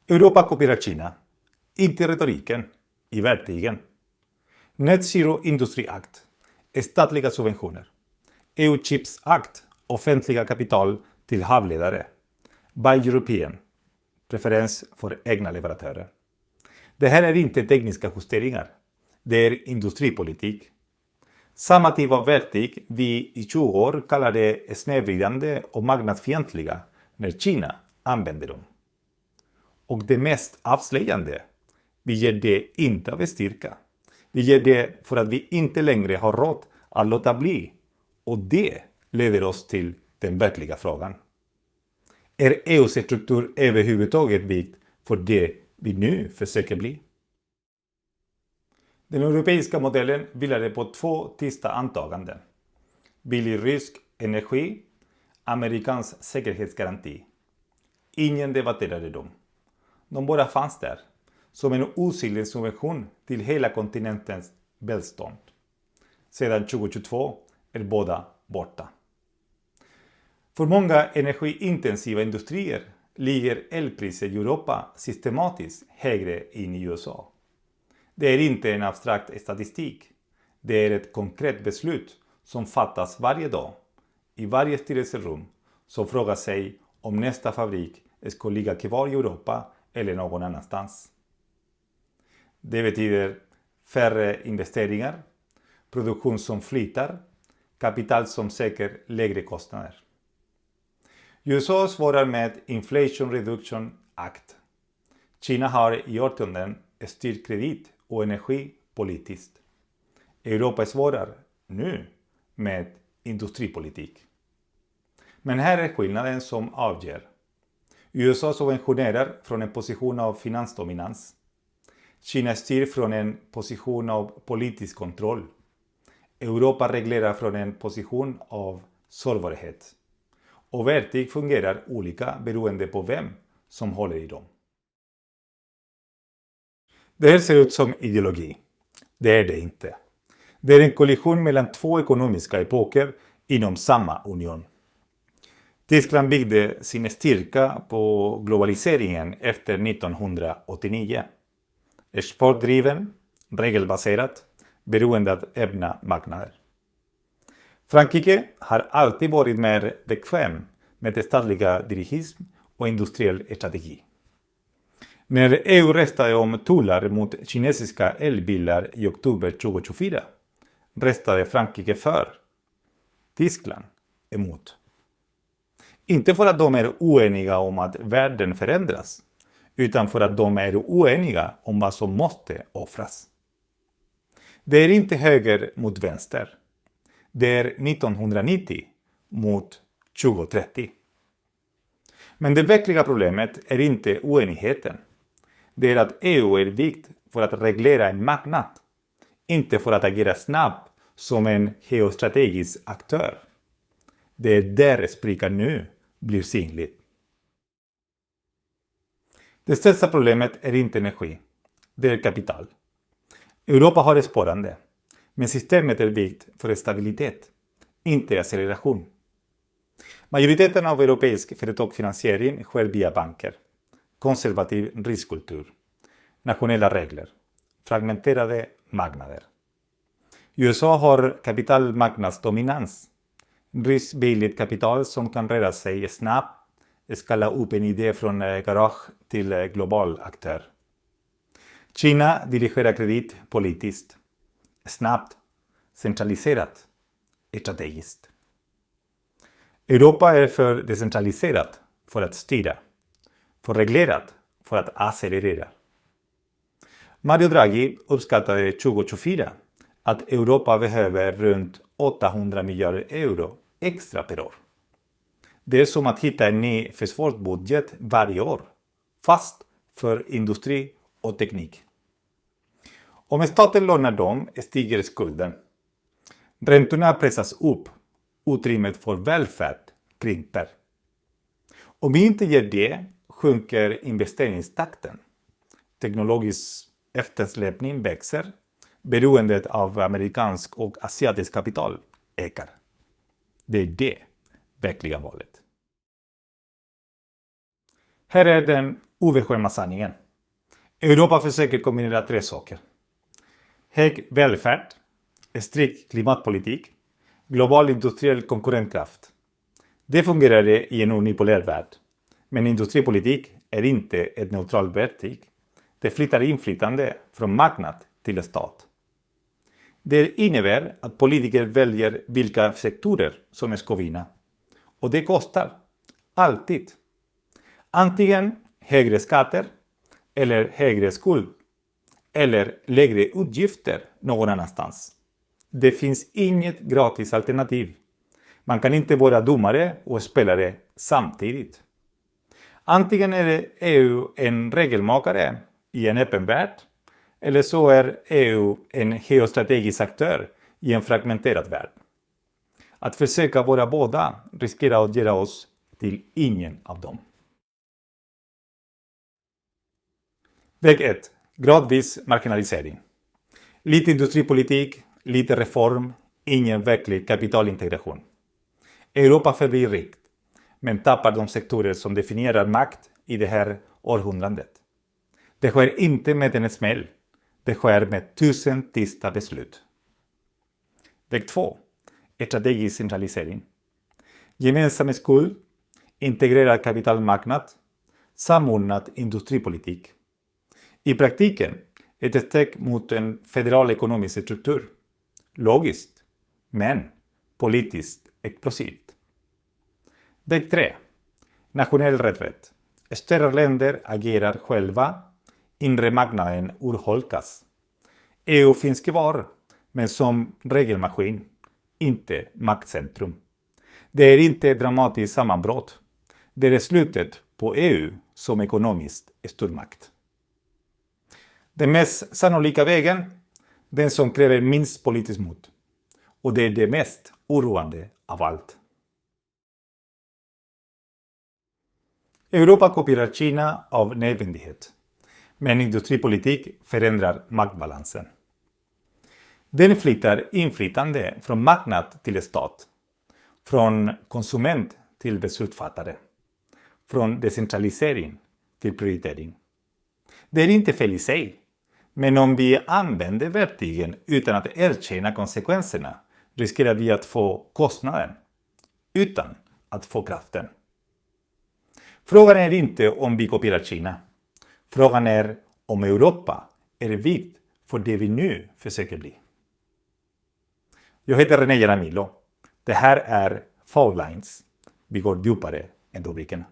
Europa kopierar Kina. Inte retoriken, i verkligheten. Net Zero Industry Act, statliga subventioner. EU Chips Act, offentliga kapital till havledare. Buy European, preferens för egna leverantörer. Det här är inte tekniska justeringar. Det är industripolitik. Samma typ av verktyg vi i 20 år kallade snedvridande och marknadsfientliga när Kina använde dem. Och det mest avslöjande, vi ger det inte av styrka. Vi ger det för att vi inte längre har råd att låta bli. Och det leder oss till den verkliga frågan. Är EUs struktur överhuvudtaget vikt för det vi nu försöker bli? Den europeiska modellen vilade på 2 tysta antaganden. Billig rysk energi, amerikansk säkerhetsgaranti. Ingen debatterade dem. De bara fanns där, som en osynlig subvention till hela kontinentens välstånd. Sedan 2022 är båda borta. För många energiintensiva industrier ligger elpriser i Europa systematiskt högre än i USA. Det är inte en abstrakt statistik. Det är ett konkret beslut som fattas varje dag i varje styrelserum som frågar sig om nästa fabrik ska ligga kvar i Europa eller någon annanstans. Det betyder färre investeringar, produktion som flyttar, kapital som säkrar lägre kostnader. USA svarar med Inflation Reduction Act. Kina har i årtionden styrt kredit och energi politiskt. Europa svarar nu med industripolitik. Men här är skillnaden som avgör. USA subventionerar från en position av finansdominans. Kina styr från en position av politisk kontroll. Europa reglerar från en position av sårbarhet. Och verktyg fungerar olika beroende på vem som håller i dem. Det här ser ut som ideologi. Det är det inte. Det är en kollision mellan 2 ekonomiska epoker inom samma union. Tyskland byggde sin styrka på globaliseringen efter 1989. Exportdriven, regelbaserat, beroende av öppna marknader. Frankrike har alltid varit mer bekväm med statliga dirigism och industriell strategi. När EU röstade om tullar mot kinesiska elbilar i oktober 2024 röstade Frankrike för. Tyskland emot. Inte för att de är oeniga om att världen förändras, utan för att de är oeniga om vad som måste offras. Det är inte höger mot vänster. Det är 1990 mot 2030. Men det verkliga problemet är inte oenigheten. Det är att EU är vikt för att reglera en marknad, inte för att agera snabbt som en geostrategisk aktör. Det är där sprickan nu blir synligt. Det största problemet är inte energi, det är kapital. Europa har ett sparande, men systemet är vikt för stabilitet, inte acceleration. Majoriteten av europeisk företagsfinansiering sker via banker, konservativ riskkultur, nationella regler, fragmenterade marknader. USA har kapitalmarknadsdominans, riskvilligt kapital som kan röra sig snabbt, skala upp en idé från garage till global aktör. Kina dirigerar kredit politiskt, snabbt, centraliserat, strategiskt. Europa är för decentraliserat för att styra, för reglerat för att accelerera. Mario Draghi uppskattade 2024 att Europa behöver runt 800 miljarder euro extra per år. Det är som att hitta en ny försvarsbudget varje år, fast för industri och teknik. Om staten lånar dem stiger skulden. Räntorna pressas upp, utrymmet för välfärd krymper. Om vi inte gör det sjunker investeringstakten. Teknologisk eftersläpning växer. Beroendet av amerikansk och asiatisk kapital ökar. Det är det verkliga valet. Här är den ovälskämda sanningen. Europa försöker kombinera 3 saker. Hög välfärd, strikt klimatpolitik, global industriell konkurrenskraft. Det fungerar i en unipolär värld. Men industripolitik är inte ett neutralt verktyg. Det flyttar inflytande från marknad till stat. Det innebär att politiker väljer vilka sektorer som ska vinna. Och det kostar. Alltid. Antingen högre skatter eller högre skuld. Eller lägre utgifter någon annanstans. Det finns inget gratis alternativ. Man kan inte vara domare och spelare samtidigt. Antingen är EU en regelmakare i en öppen värld. Eller så är EU en geostrategisk aktör i en fragmenterad värld. Att försöka vara båda riskerar att göra oss till ingen av dem. Väg 1. Gradvis marginalisering. Lite industripolitik, lite reform, ingen verklig kapitalintegration. Europa förblir rikt, men tappar de sektorer som definierar makt i det här århundradet. Det sker inte med en smäll. Det sker med 1000 tysta beslut. Väg 2. Strategisk centralisering. Gemensam skuld, integrerad kapitalmarknad, samordnad industripolitik. I praktiken är det ett steg mot en federal ekonomisk struktur. Logiskt, men politiskt explosivt. Väg 3. Nationell reträtt. Större länder agerar själva. Inre marknaden urholkas. EU finns kvar, men som regelmaskin, inte maktcentrum. Det är inte dramatiskt sammanbrott. Det är slutet på EU som ekonomisk stormakt. Den mest sannolika vägen, den som kräver minst politisk mod. Och det är det mest oroande av allt. Europa kopierar Kina av nödvändighet. Men industripolitik förändrar maktbalansen. Den flyttar inflytande från marknad till stat. Från konsument till beslutsfattare. Från decentralisering till prioritering. Det är inte fel i sig. Men om vi använder verktygen utan att erkänna konsekvenserna riskerar vi att få kostnaden utan att få kraften. Frågan är inte om vi kopierar Kina. Frågan är om Europa är vikt för det vi nu försöker bli. Jag heter René Jaramillo. Det här är Faultlines. Vi går djupare än rubrikerna.